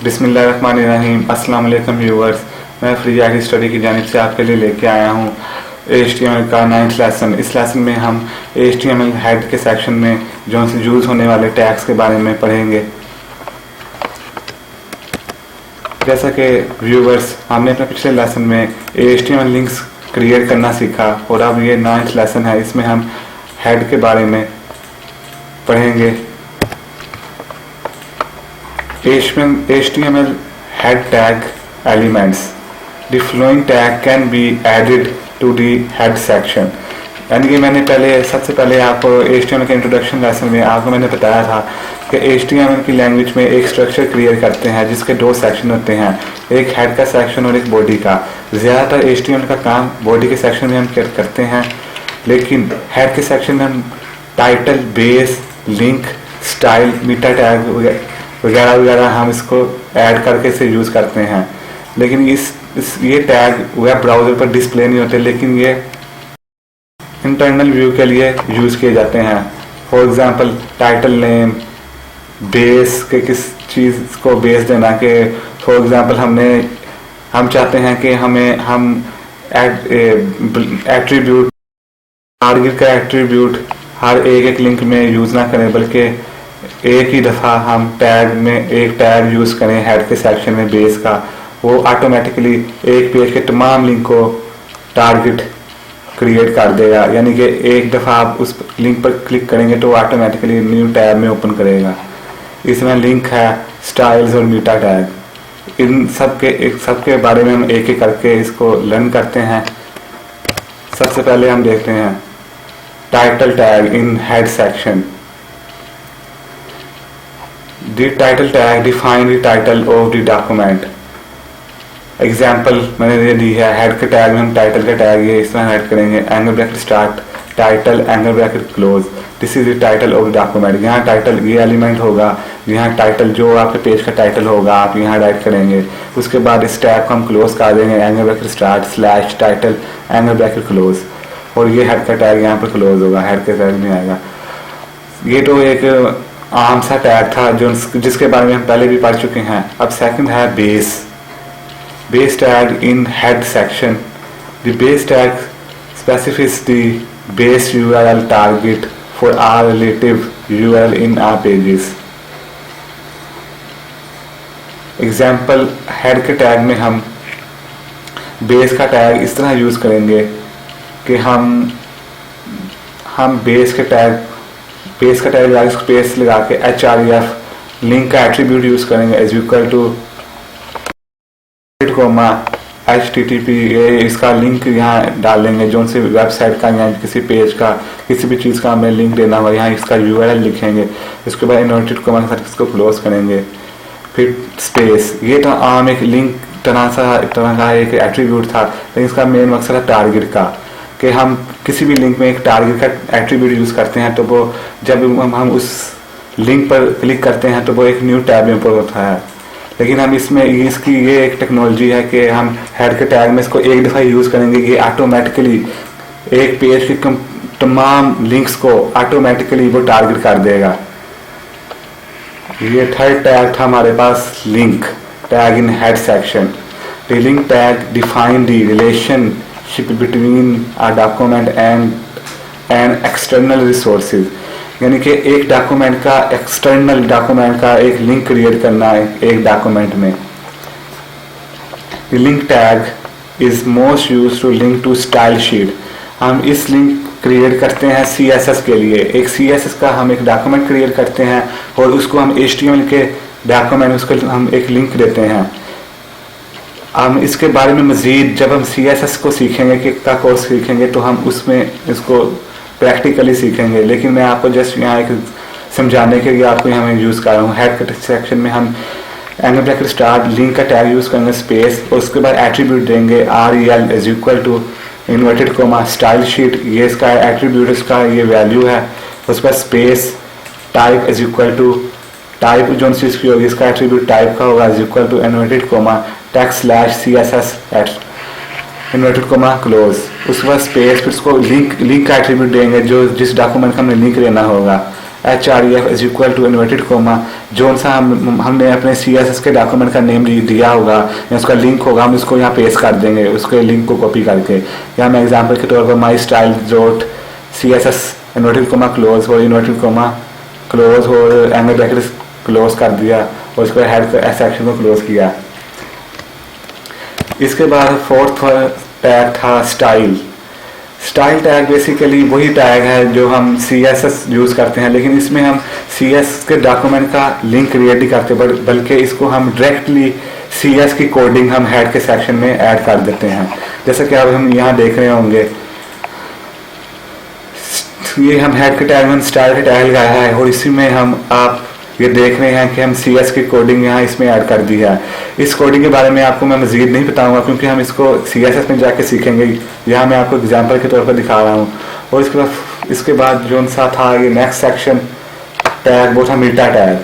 बिस्मिल्लाहिर्रहमानिर्रहीम। अस्सलाम वालेकुम व्यूअर्स, मैं फ्री आईडी स्टडी की जानिब से आपके लिए लेके आया हूँ HTML का 9th लेसन। इस लेसन में हम HTML हेड के सेक्शन में जो से यूज़ होने वाले टैग्स के बारे में पढ़ेंगे। जैसा कि व्यूअर्स, हमने अपने पिछले लेसन में HTML लिंक्स क्रिएट करना सीखा और अब ये 9th लेसन है, इसमें हम हेड के बारे में पढ़ेंगे। HTML head tag elements. The following tag can be added to the head section. यानी कि मैंने सबसे पहले आपको HTML के इंट्रोडक्शन लेसन में आपको मैंने बताया था कि HTML की लैंग्वेज में एक स्ट्रक्चर क्रिएट करते हैं जिसके दो सेक्शन होते हैं, एक हेड का सेक्शन और एक बॉडी का। ज़्यादातर HTML का काम बॉडी के सेक्शन में हम करते हैं, लेकिन हेड के सेक्शन में हम title, base, link, style, meta tag वगैरह वगैरह हम इसको ऐड करके इसे यूज़ करते हैं। लेकिन ये टैग वेब ब्राउज़र पर डिस्प्ले नहीं होते, लेकिन ये इंटरनल व्यू के लिए यूज़ किए जाते हैं। For example title name, base के किस चीज़ को बेस देना के फॉर एग्जांपल हम चाहते हैं कि हम एट्रीब्यूट, टारगेट का एट्रीब्यूट हर एक लिंक में यूज़ ना करें, बल्कि एक ही दफ़ा हम टैग में एक टैग यूज़ करें हेड के सेक्शन में बेस का। वो ऑटोमेटिकली एक पेज के तमाम लिंक को टारगेट क्रिएट कर देगा, यानी कि एक दफ़ा आप उस लिंक पर क्लिक करेंगे तो ऑटोमेटिकली न्यू टैब में ओपन करेगा। इसमें लिंक है, स्टाइल्स और मीटा टैग, इन सब के बारे में हम एक एक करके इसको लर्न करते हैं। सबसे पहले हम देखते हैं title tag in head section. The title tag define the title of the document. Example मैंने ये दी है, हेड के टैग में हम टाइटल का टैग ये इस तरह ऐड करेंगे, angle bracket start title angle bracket close, this is the title of the document. यहाँ टाइटल ये एलिमेंट होगा, यहाँ टाइटल जो आपके पेज का टाइटल होगा आप यहाँ टाइप करेंगे। उसके बाद इस टैग को हम क्लोज कर देंगे, angle bracket start slash title angle bracket close, और ये हेड का टैग यहाँ पर क्लोज होगा, हेड के टैग में आएगा। ये तो एक आम सा टैग था जिसके बारे में हम पहले भी पढ़ चुके हैं। अब सेकंड है base tag in head section. The base tag specifies the base URL target for all relative URL in our pages. Example, head के टैग में हम बेस का टैग इस तरह यूज करेंगे कि हम बेस का टैग स्पेस लगा के href लिंक का एट्रीब्यूट यूज करेंगे एज इक्वल टू HTTP, इसका लिंक यहाँ डालेंगे जो उनसे वेबसाइट का या किसी पेज का किसी भी चीज़ का हमें लिंक देना हुआ, यहाँ इसका URL लिखेंगे। इसके बाद इन्वर्टेड कोमा के साथ इसको क्लोज करेंगे, फिर स्पेस। ये तो आम एक लिंक तरह का एक एट्रीब्यूट था, लेकिन इसका मेन मकसद है टारगेट का, कि हम किसी भी लिंक में एक टारगेट का एट्रीब्यूट यूज़ करते हैं तो वो जब हम उस लिंक पर क्लिक करते हैं तो वो एक न्यू टैब में ओपन होता है। लेकिन हम इसमें इसकी ये एक टेक्नोलॉजी है कि हम हेड के टैग में इसको एक दफ़ा यूज़ करेंगे, ये ऑटोमेटिकली एक पेज के तमाम लिंक्स को ऑटोमेटिकली वो टारगेट कर देगा। ये थर्ड टैग था हमारे पास, link tag in head section. The link tag define the relationship between a document and external resources, यानी कि एक डॉक्यूमेंट का एक्सटर्नल डॉक्यूमेंट का एक लिंक क्रिएट करना है एक डॉक्यूमेंट में। Link tag is most used to link to style sheet. हम इस लिंक क्रिएट करते हैं CSS के लिए। एक CSS का हम एक डॉक्यूमेंट क्रिएट करते हैं और उसको हम HTML के डॉक्यूमेंट उसको हम एक लिंक देते हैं। हम इसके बारे में मज़ीद जब हम CSS को सीखेंगे का कोर्स सीखेंगे तो हम उसमें इसको प्रैक्टिकली सीखेंगे, लेकिन मैं आपको जस्ट यहाँ एक समझाने के लिए आपको यहाँ मैं यूज़ कर रहा हूँ। हेड सेक्शन में हम एंगल ब्रैकेट स्टार्ट लिंक का टैग यूज़ करेंगे, स्पेस, और उसके बाद एट्रीब्यूट देंगे REL is equal to inverted comma style sheet, ये इसका एट्रीब्यूट, इसका ये वैल्यू है। उसके बाद space, type is equal to type जो चीज़ की होगी इसका एट्रीब्यूट टाइप का होगा is equal to inverted comma text slash CSS inverted comma close. उसके बाद स्पेस, फिर उसको लिंक का एट्रीब्यूट देंगे जो जिस डॉक्यूमेंट का हमें लिंक देना होगा, href is equal to inverted comma, जो सा हमने अपने CSS के डॉक्यूमेंट का नेम दिया होगा या उसका लिंक होगा, हम उसको यहाँ पेस्ट कर देंगे, उसके लिंक को कॉपी करके। या मैं एग्जाम्पल के तौर पर my style dot CSS inverted comma close और इन्वर्टेड कोमा क्लोज और एंगल ब्रैकेट क्लोज कर दिया और उसको हेड सेक्शन को क्लोज किया। इसके बाद फोर्थ टैग था स्टाइल। स्टाइल टैग बेसिकली वही टैग है जो हम CSS यूज़ करते हैं, लेकिन इसमें हम CSS के डॉक्यूमेंट का लिंक क्रिएट नहीं करते, बल्कि इसको हम डायरेक्टली CS की कोडिंग हम हेड के सेक्शन में ऐड कर देते हैं। जैसे कि अब हम यहाँ देख रहे होंगे, ये हम हेड के टैग में स्टाइल के टैग लगाया है और इसी में हम आप ये देख रहे हैं कि हम CS की कोडिंग यहाँ इसमें ऐड कर दी है। इस कोडिंग के बारे में आपको मैं मज़ीद नहीं बताऊंगा क्योंकि हम इसको CSS में जाके सीखेंगे। यहाँ मैं आपको एग्जांपल के तौर पर दिखा रहा हूँ। और इसके बाद जो सा था ये नेक्स्ट सेक्शन टैग, वो था meta tag.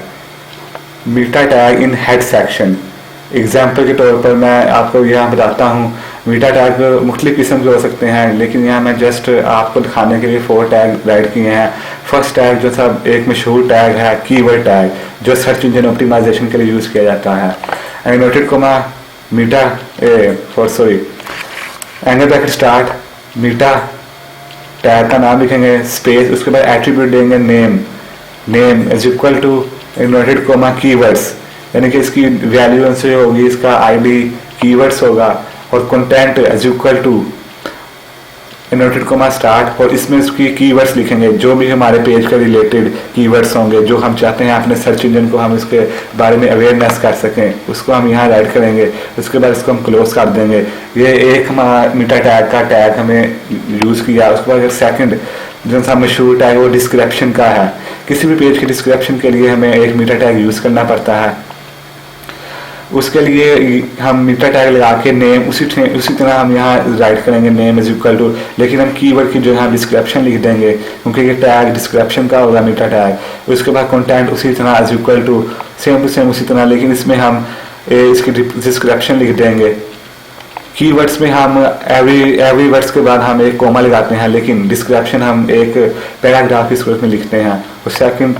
Meta tag in head section. Example के तौर पर मैं आपको यहाँ बताता हूँ, मीटा टैग मुख्तलिफ किस्म के हो सकते हैं, लेकिन यहाँ मैं जस्ट आपको दिखाने के लिए 4 टैग राइट किए हैं। फर्स्ट टैग जो था एक मशहूर टैग है कीवर्ड टैग, जो सर्च इंजन ऑप्टिमाइजेशन के लिए यूज़ किया जाता है। Inverted comma meta angle bracket start meta tag का नाम लिखेंगे स्पेस, उसके बाद एट्रीब्यूट देंगे name is equal to inverted comma keywords, यानी कि इसकी वैल्यू से होगी, इसका ID कीवर्ड्स होगा और content is equal to inverted comma start, और इसमें उसकी कीवर्ड्स लिखेंगे जो भी हमारे पेज के रिलेटेड कीवर्ड्स होंगे, जो हम चाहते हैं अपने सर्च इंजन को हम इसके बारे में अवेयरनेस कर सकें, उसको हम यहाँ राइट करेंगे। उसके बाद इसको हम क्लोज कर देंगे। ये एक हमारा मीटा टैग का टैग हमें यूज़ किया। उसके बाद सेकंड जो सा मशहूर टैग वो डिस्क्रिप्शन का है। किसी भी पेज के डिस्क्रिप्शन के लिए हमें एक मीटा टैग यूज़ करना पड़ता है। उसके लिए हम मीटा टैग लगा के नेम उसी तरह हम यहाँ राइट करेंगे नेम इज इक्वल टू, लेकिन हम कीवर्ड की जो है डिस्क्रिप्शन लिख देंगे क्योंकि ये टैग डिस्क्रिप्शन का होगा मीटा टैग। उसके बाद कंटेंट उसी तरह is equal to same to same उसी तरह, लेकिन इसमें हम इसकी डिस्क्रिप्शन लिख देंगे। कीवर्ड्स में हम एवरी वर्ड्स के बाद हम एक कोमा लगाते हैं, लेकिन डिस्क्रिप्शन हम एक पैराग्राफ की सूरत में लिखते हैं। और सेकंड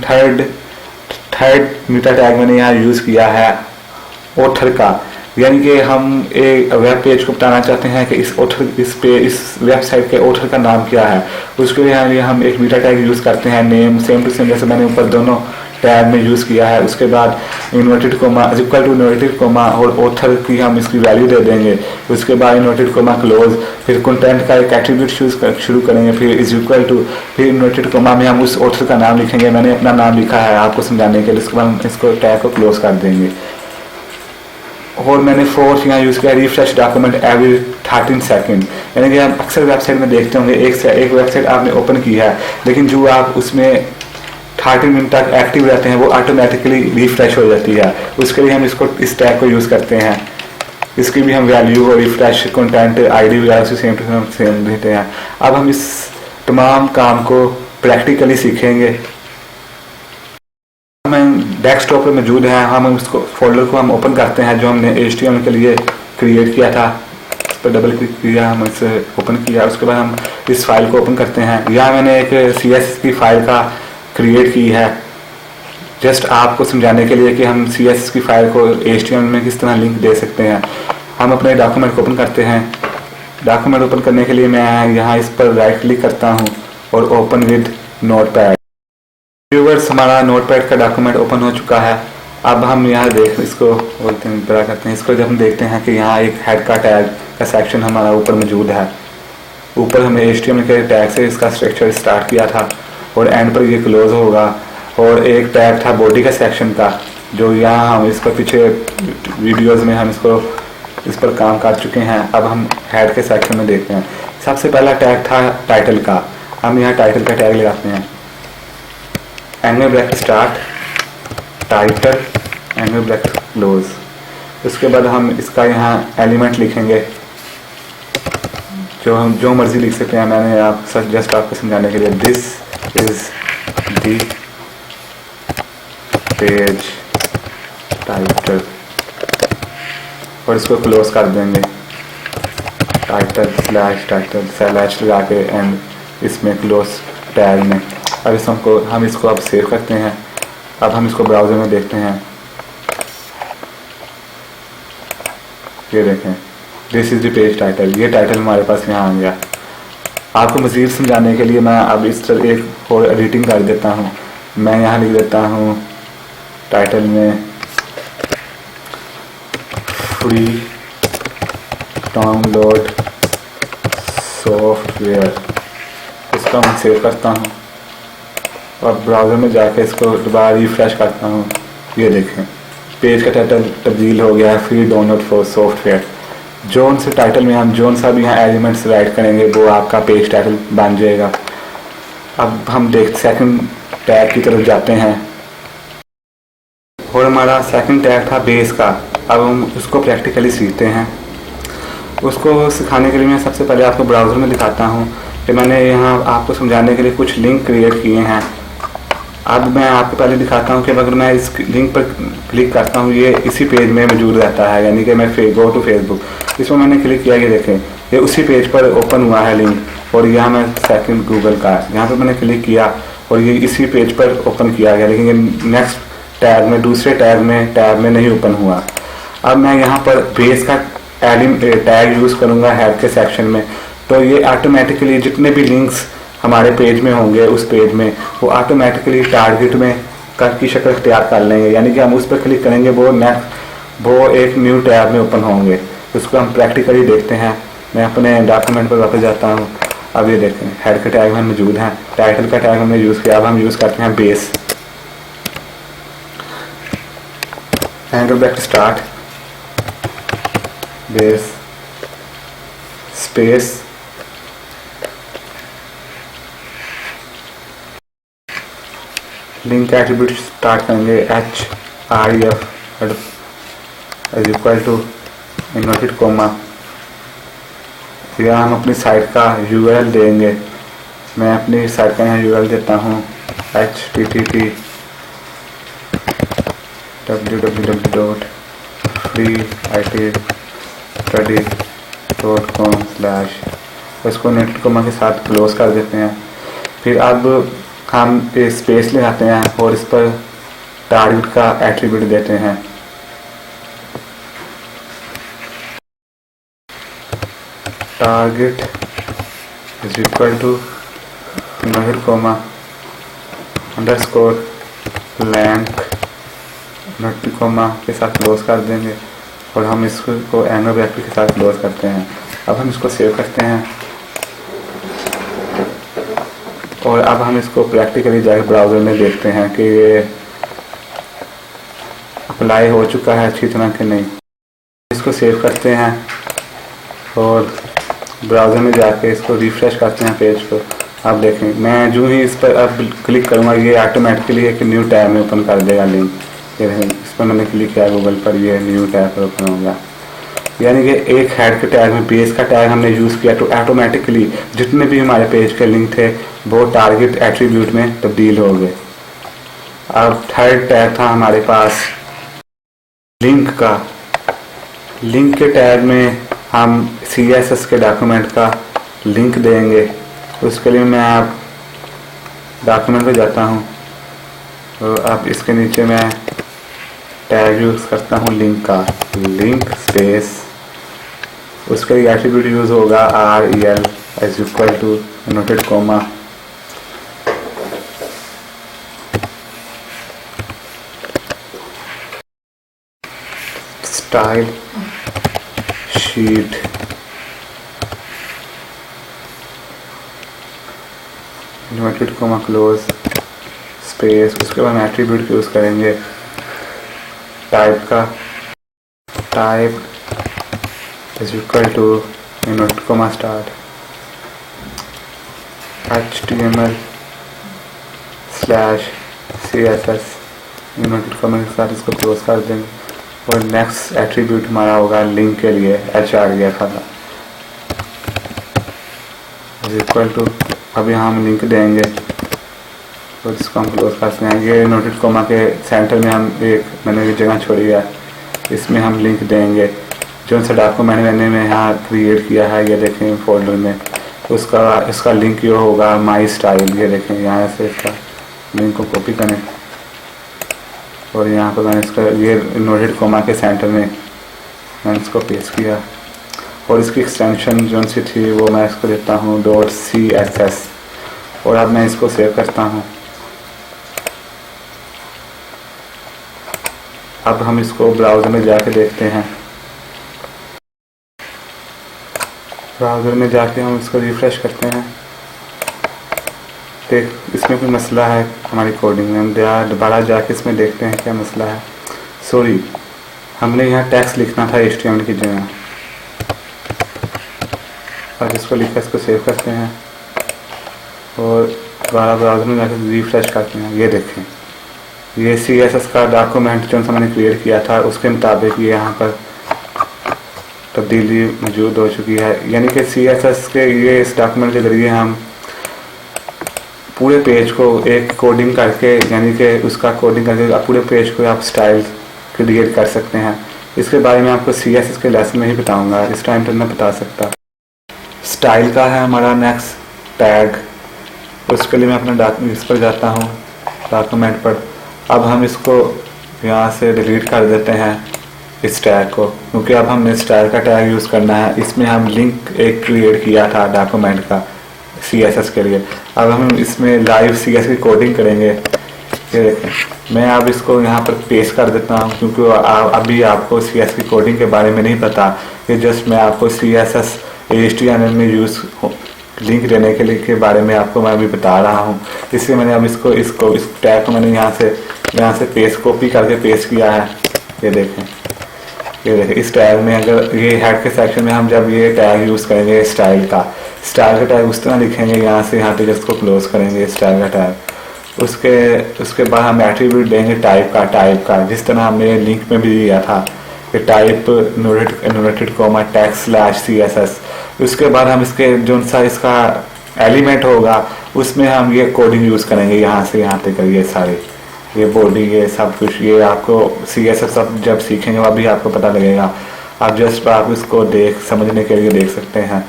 थर्ड मीटा टैग मैंने यहाँ यूज़ किया है ऑथर का, यानी कि हम एक वेब पेज को बताना चाहते हैं कि इस वेबसाइट के ऑथर का नाम क्या है। उसके लिए हम एक मीटा टैग यूज़ करते हैं नेम सेम टू सेम, जैसे मैंने ऊपर दोनों टैग में यूज़ किया है। उसके बाद inverted comma is equal to inverted comma और ऑथर की हम इसकी वैल्यू दे देंगे। उसके बाद इन्वर्टेड कोमा क्लोज, फिर कंटेंट का एक एट्रीब्यूट शुरू करेंगे, फिर इज इक्वल टू, फिर इन्वर्टेड कोमा में हम उस ऑथर का नाम लिखेंगे। मैंने अपना नाम लिखा है आपको समझाने के लिए। उसके बाद हम इसको टैग को क्लोज कर देंगे। और मैंने फोर्थ यहाँ यूज़ किया रिफ्रेश डॉक्यूमेंट एवरी 13 सेकंड, यानी कि आप अक्सर वेबसाइट में देखते होंगे एक वेबसाइट आपने ओपन की है, लेकिन जो आप उसमें 30 मिनट तक एक्टिव रहते हैं वो ऑटोमेटिकली रिफ्रेश हो जाती है। उसके लिए हम इस टैग को यूज़ करते हैं। इसकी भी हम वैल्यू और रिफ्रेश कंटेंट ID वगैरह से सेम देते हैं। अब हम इस तमाम काम को प्रैक्टिकली सीखेंगे। डेस्कटॉप पे मौजूद है, हम उसको फोल्डर को हम ओपन करते हैं जो हमने HTML के लिए क्रिएट किया था। इस पर डबल क्लिक किया, हम इसे ओपन किया। उसके बाद हम इस फाइल को ओपन करते हैं। यहाँ मैंने एक CSS की फाइल का क्रिएट की है जस्ट आपको समझाने के लिए कि हम CSS की फाइल को HTML में किस तरह लिंक दे सकते हैं। हम अपने डॉक्यूमेंट को ओपन करते हैं। डॉक्यूमेंट ओपन करने के लिए मैं यहाँ इस पर राइट क्लिक करता हूँ और ओपन विद नोटपैड। व्यूअर्स, हमारा नोटपैड का डॉक्यूमेंट ओपन हो चुका है। अब हम यहाँ इसको बोलते हैं बड़ा करते हैं। इसको जब हम देखते हैं कि यहाँ एक हेड का टैग का सेक्शन हमारा ऊपर मौजूद है। ऊपर हमने HTML के टैग से इसका स्ट्रक्चर स्टार्ट किया था और एंड पर ये क्लोज होगा। और एक टैग था बॉडी का सेक्शन का, जो यहाँ हम इस पर पीछे वीडियोज़ में हम इस पर काम कर चुके हैं। अब हम हेड के सेक्शन में देखते हैं। सबसे पहला टैग था टाइटल का। हम यहाँ टाइटल का टैग लगाते हैं, angle bracket start title angle bracket close. उसके बाद हम इसका यहाँ एलिमेंट लिखेंगे, जो मर्जी लिख सकते हैं। मैंने जस्ट आपको समझाने के लिए this is the page title, और इसको क्लोज कर देंगे। टाइटल स्लैश लगा के एंड इसमें क्लोज टैग में। अब हम इसको अब सेव करते हैं। अब हम इसको ब्राउज़र में देखते हैं। ये देखें, this is the page title. ये टाइटल हमारे पास यहाँ आ गया। आपको मज़ीद समझाने के लिए मैं अब इस तरह एक और एडिटिंग कर देता हूँ। मैं यहाँ लिख देता हूँ टाइटल में फ्री डाउनलोड सॉफ्टवेयर। इसको मैं सेव करता हूँ और ब्राउज़र में जाके इसको दोबारा रिफ्रेश करता हूँ। ये देखें, पेज का टाइटल तब्दील हो गया है, free download for software. Zone से टाइटल में हम जोन सा भी यहाँ एलिमेंट्स राइट करेंगे वो आपका पेज टाइटल बन जाएगा। अब हम सेकंड टैग की तरफ जाते हैं और हमारा सेकंड टैग था बेस का। अब हम उसको प्रैक्टिकली सीखते हैं। उसको सिखाने के लिए मैं सबसे पहले आपको ब्राउज़र में दिखाता हूँ कि मैंने यहाँ आपको समझाने के लिए कुछ लिंक क्रिएट किए हैं। अब मैं आपको पहले दिखाता हूँ कि अगर मैं इस लिंक पर क्लिक करता हूँ ये इसी पेज में मौजूद रहता है, यानी कि मैं गो टू फेसबुक, इसमें मैंने क्लिक किया, ये देखें ये उसी पेज पर ओपन हुआ है लिंक। और यहाँ मैं सेकंड गूगल का यहाँ पर मैंने क्लिक किया और ये इसी पेज पर ओपन किया गया, लेकिन ये नेक्स्ट टैब में दूसरे टैब में नहीं ओपन हुआ। अब मैं यहाँ पर बेस का टैग यूज़ करूँगा हेड के सेक्शन में, तो ये ऑटोमेटिकली जितने भी लिंक्स हमारे पेज में होंगे उस पेज में वो ऑटोमेटिकली टारगेट में की शक्ल इख्तियार कर लेंगे, यानी कि हम उस पर क्लिक करेंगे वो एक न्यू टैब में ओपन होंगे। उसको हम प्रैक्टिकली देखते हैं। मैं अपने डॉक्यूमेंट पर वापस जाता हूँ। अब ये देखें हेड का टैग में मौजूद हैं, टाइटल का टैग हमने यूज़ किया। अब हम यूज़ करते हैं base and go back to start base space link attribute start करेंगे href is equal to inverted comma. यहाँ हम अपनी साइट का URL देंगे। मैं अपनी साइट का यहाँ URL देता हूँ http www.freeitstudy.com/ इसको नेट कोमा के साथ क्लोज कर देते हैं। फिर अब हम स्पेस लगाते हैं और इस पर टारगेट का एट्रीब्यूट देते हैं। Target is equal to inverted comma underscore blank inverted comma के साथ क्लोज कर देंगे और हम इसको एंगल ब्रैकेट के साथ क्लोज करते हैं। अब हम इसको सेव करते हैं और अब हम इसको प्रैक्टिकली जाकर ब्राउज़र में देखते हैं कि ये अप्लाई हो चुका है अच्छी तरह कि नहीं। इसको सेव करते हैं और ब्राउज़र में जाके इसको रिफ्रेश करते हैं पेज को। आप देखें मैं जो ही इस पर अब क्लिक करूँगा ये ऑटोमेटिकली एक न्यू टैब में ओपन कर देगा लिंक। ये देखें इस पर मैंने क्लिक किया गूगल पर, ये न्यू टैब पर ओपन हो गया। यानी कि एक हेड के टैग में बेस का टैग हमने यूज़ किया तो ऑटोमेटिकली जितने भी हमारे पेज के लिंक थे वो टारगेट एट्रीब्यूट में तब्दील हो गए। अब थर्ड टैग था हमारे पास लिंक का। लिंक के टैग में हम CSS के डॉक्यूमेंट का लिंक देंगे। उसके लिए मैं आप डॉक्यूमेंट पे जाता हूँ तो अब इसके नीचे मैं टैग यूज़ करता हूँ लिंक का, लिंक स्पेस, उसके लिए एट्रीब्यूट यूज़ होगा rel is equal to inverted comma style sheet inverted comma close space. उसके बाद हम एट्रीब्यूट यूज़ करेंगे टाइप का, type is equal to inverted comma start HTML/CSS inverted comma के साथ इसको क्लोज कर देंगे और नेक्स्ट एट्रीब्यूट हमारा होगा लिंक के लिए href इज इक्वल टू, अभी हम लिंक देंगे तो इसको हम क्लोज करते हैं। ये इन्वर्टेड कोमा के सेंटर में हम मैंने एक जगह छोड़ी है, इसमें हम लिंक देंगे जो सा डॉक्यूमेंट मैंने यहाँ क्रिएट किया है। ये देखें फोल्डर में उसका लिंक ये होगा माई स्टाइल। ये देखें यहाँ से इसका लिंक को कॉपी करें और यहाँ पर मैंने इसका ये इन्वर्टेड कोमा के सेंटर में मैंने इसको पेस्ट किया और इसकी एक्सटेंशन जो सी थी वो मैं इसको देता हूँ .css और अब मैं इसको सेव करता हूँ। अब हम इसको ब्राउज़र में जाके देखते हैं। ब्राउज़र में जाके हम इसको रिफ़्रेश करते हैं। देख इसमें कोई मसला है हमारी कोडिंग में, हम दोबारा जाके इसमें देखते हैं क्या मसला है। सॉरी, हमने यहाँ टेक्स्ट लिखना था HTML की जगह। अब इसको लिखा, इसको सेव करते हैं और दोबारा ब्राउज़र में जाकर रिफ़्रेश करते हैं। ये देखें, ये CSS का डॉक्यूमेंट जो मैंने क्रिएट किया था उसके मुताबिक ये यहाँ पर तब्दीली मौजूद हो चुकी है। यानी कि CSS के ये इस डॉक्यूमेंट के ज़रिए हम पूरे पेज को एक कोडिंग करके, यानी कि उसका कोडिंग करके पूरे पेज को आप स्टाइल क्रिएट कर सकते हैं। इसके बारे में आपको CSS के लेसन में ही बताऊंगा, इस टाइम पर मैं बता सकता। स्टाइल का है हमारा नेक्स्ट टैग, उसके लिए मैं अपना इस पर जाता हूँ डॉक्यूमेंट पर। अब हम इसको यहाँ से डिलीट कर देते हैं इस टैग को, क्योंकि अब हमने स्टाइल का टैग यूज़ करना है। इसमें हम लिंक एक क्रिएट किया था डॉक्यूमेंट का CSS के लिए। अब हम इसमें लाइव CSS की कोडिंग करेंगे। ये देखें, मैं अब इसको यहाँ पर पेस्ट कर देता हूँ, क्योंकि अभी आपको CSS की कोडिंग के बारे में नहीं पता। ये जस्ट मैं आपको CSS HTML में यूज़ लिंक देने के लिए के बारे में आपको मैं अभी बता रहा हूँ। इसलिए मैंने अब इस टैग को मैंने यहाँ से पेस्ट कॉपी करके पेस्ट किया है। ये देखें इस टैग में, अगर ये हेड के सेक्शन में हम जब ये टैग यूज़ करेंगे स्टाइल का टैग उस तरह लिखेंगे, यहाँ से यहाँ तक इसको क्लोज करेंगे स्टाइल का टैग। उसके बाद हम एट्रीब्यूट देंगे टाइप का, जिस तरह हमने लिंक में भी दिया था कि type inverted comma text /CSS। उसके बाद हम इसके जो सा इसका एलिमेंट होगा उसमें हम ये कोडिंग यूज़ करेंगे, यहाँ से यहाँ तक ये सारे ये बॉडी ये सब कुछ। ये आपको CSS सब जब सीखेंगे अभी आपको पता लगेगा। आप जस्ट आप इसको समझने के लिए देख सकते हैं।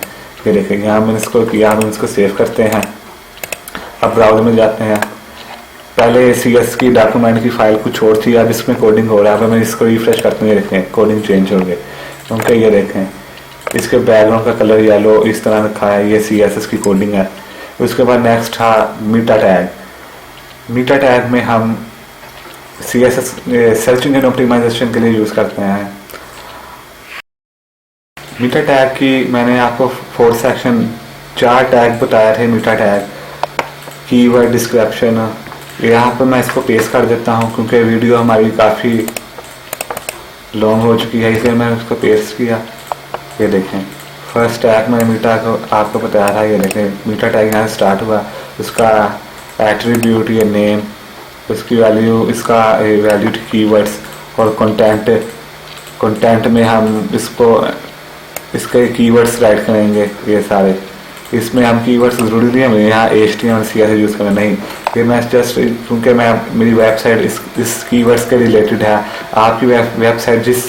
ये देखेंगे यहाँ मैंने इसको किया, हम इसको सेव करते हैं। अब ब्राउज़र में जाते हैं। पहले CSS की डॉक्यूमेंट की फाइल कुछ और थी, अब इसमें कोडिंग हो रहा है। अब मैं इसको रिफ्रेश करते हैं, देखें कोडिंग चेंज हो गई। क्योंकि ये देखें इसके बैकग्राउंड का कलर येलो इस तरह रखा है, ये CSS की कोडिंग है। उसके बाद नेक्स्ट था मीटा टैग में हम CSS सर्च इंजन ऑप्टिमाइजेशन के लिए यूज़ करते हैं। मीटा टैग की मैंने आपको 4 सेक्शन 4 टैग बताया थे। मीटा टैग, कीवर्ड, डिस्क्रिप्शन। यहाँ पर मैं इसको पेस्ट कर देता हूँ, क्योंकि वीडियो हमारी काफ़ी लॉन्ग हो चुकी है, इसलिए मैंने उसको पेस्ट किया। ये देखें फर्स्ट टैग मैंने मीटा को आपको बताया था। ये देखें मीटा टैग यहाँ स्टार्ट हुआ, उसका एट्रीब्यूट ये नेम, उसकी वैल्यू, इसका वैल्यू कीवर्ड्स और कंटेंट में हम इसके कीवर्ड्स राइट करेंगे। ये सारे इसमें हम कीवर्ड्स ज़रूरी नहीं हमें यहाँ HTML CSS यूज़ करना, नहीं। ये मैं जस्ट क्योंकि मेरी वेबसाइट इस कीवर्ड्स के रिलेटेड है। आपकी वेबसाइट जिस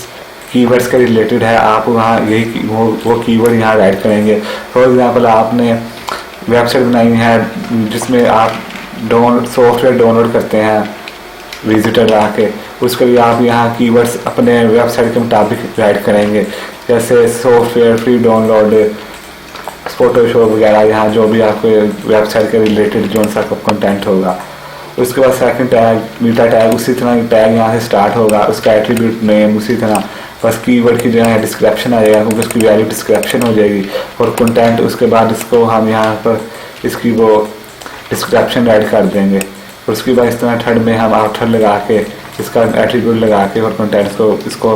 कीवर्ड्स के रिलेटेड है आप वहाँ यही वो कीवर्ड यहाँ राइट करेंगे। फॉर एग्जांपल आपने वेबसाइट बनाई है जिसमें आप सॉफ्टवेयर डाउनलोड करते हैं विजिटर आके, उसके लिए आप यहाँ कीवर्ड्स अपने वेबसाइट के मुताबिक राइट करेंगे। जैसे सॉफ्टवेयर फ्री डाउनलोड, फोटोशॉप वगैरह, यहाँ जो भी आपके वेबसाइट के रिलेटेड जो सा कंटेंट होगा। उसके बाद सेकंड टैग मीटा टैग, उसी तरह टैग यहाँ से स्टार्ट होगा, उसका एट्रीब्यूट नेम उसी तरह, बस कीवर्ड की जगह डिस्क्रिप्शन आ जाएगा, क्योंकि उसकी वैल्यू डिस्क्रिप्शन हो जाएगी। और कंटेंट उसके बाद इसको हम यहाँ पर इसकी वो डिस्क्रिप्शन ऐड कर देंगे। और उसके बाद इस तरह थर्ड में हम ऑथर लगा के इसका एट्रीब्यूट लगा के और कंटेंट को इसको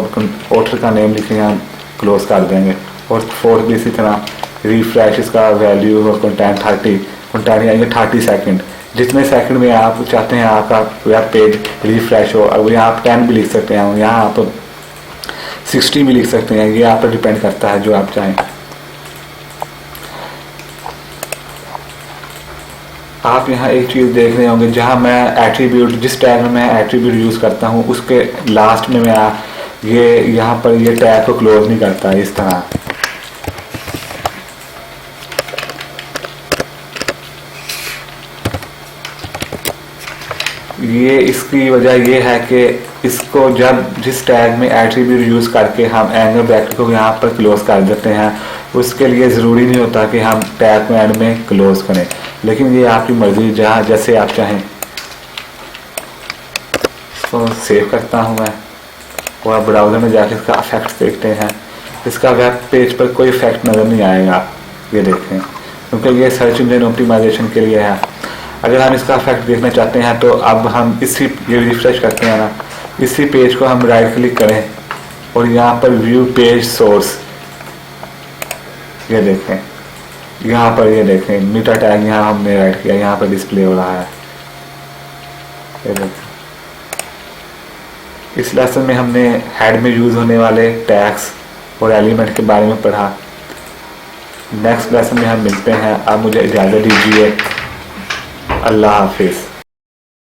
ऑथर का नेम लिख के यहाँ क्लोज कर देंगे। और फोर्थ भी इसी तरह रिफ्रेश, इसका वैल्यू और कंटेंट 30, कंटेंट आएंगे 30 सेकंड। जितने सेकंड में आप चाहते हैं आपका वेब पेज रिफ्रेश हो, अब यहाँ आप 10 भी लिख सकते हैं, यहाँ आप 60 भी लिख सकते हैं, ये आप पर डिपेंड करता है जो आप चाहें। आप यहाँ एक चीज़ देख रहे होंगे, जहाँ मैं एट्रीब्यूट, जिस टैग में मैं एट्रीब्यूट यूज़ करता हूँ उसके लास्ट में मैं ये यहाँ पर ये टैग को क्लोज नहीं करता इस तरह। ये इसकी वजह ये है कि इसको जब जिस टैग में एट्रीब्यूट यूज़ करके हम एंगल ब्रैकेट को यहाँ पर क्लोज कर देते हैं, उसके लिए ज़रूरी नहीं होता कि हम टैग को एंड में क्लोज करें, लेकिन ये आपकी मर्ज़ी, जहाँ जैसे आप चाहें। तो सेव करता हूँ मैं और ब्राउज़र में जाके इसका इफेक्ट देखते हैं। इसका वेब पेज पर कोई इफेक्ट नज़र नहीं आएगा, ये देखें, क्योंकि ये सर्च इंजन ऑप्टिमाइजेशन के लिए है। अगर हम इसका इफेक्ट देखना चाहते हैं तो अब हम इसी, ये रिफ्रेश करते हैं ना, इसी पेज को हम राइट क्लिक करें और यहाँ पर व्यू पेज सोर्स, ये देखें, यहाँ पर ये देखें मीटा टैग यहाँ हमने राइट किया, यहाँ पर डिस्प्ले हो रहा है, ये देखें। इस लेसन में हमने हेड में यूज़ होने वाले टैग्स और एलिमेंट के बारे में पढ़ा। नेक्स्ट लेसन में हम मिलते हैं। अब मुझे इजाज़त दीजिए। अल्लाह हाफिज़।